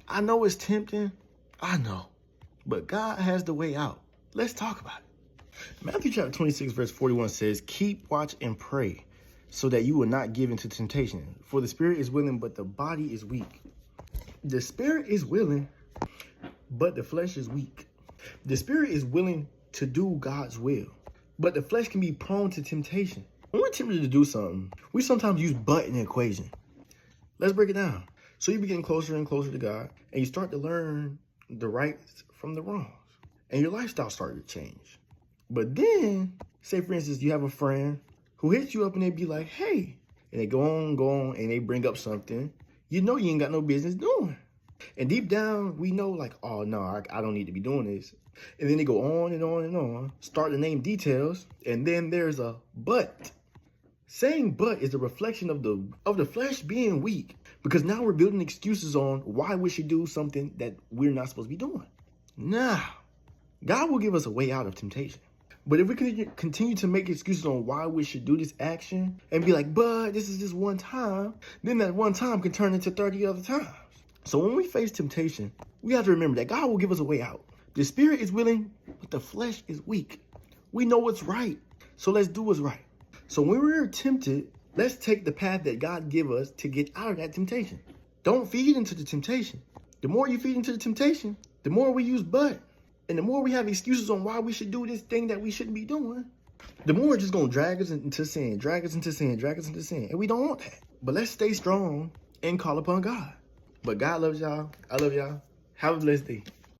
I know it's tempting. I know. But God has the way out. Let's talk about it. Matthew chapter 26, verse 41 says, keep watch and pray so that you will not give into temptation. For the spirit is willing, but the body is weak. The spirit is willing, but the flesh is weak. The spirit is willing to do God's will, but the flesh can be prone to temptation. When we're tempted to do something, we sometimes use but in the equation. Let's break it down. So you begin closer and closer to God, and you start to learn the rights from the wrongs, and your lifestyle started to change. But then, say for instance, you have a friend who hits you up and they be like, hey, and they go on, and they bring up something you know you ain't got no business doing. And deep down, we know like, oh no, I don't need to be doing this. And then they go on and on and on, start to name details, and then there's a but. Saying but is a reflection of the flesh being weak, because now we're building excuses on why we should do something that we're not supposed to be doing. Now, God will give us a way out of temptation. But if we continue to make excuses on why we should do this action and be like, but this is just one time, then that one time can turn into 30 other times. So when we face temptation, we have to remember that God will give us a way out. The spirit is willing, but the flesh is weak. We know what's right, so let's do what's right. So when we're tempted, let's take the path that God give us to get out of that temptation. Don't feed into the temptation. The more you feed into the temptation, the more we use but. And the more we have excuses on why we should do this thing that we shouldn't be doing, the more it's just going to drag us into sin, drag us into sin, drag us into sin. And we don't want that. But let's stay strong and call upon God. But God loves y'all. I love y'all. Have a blessed day.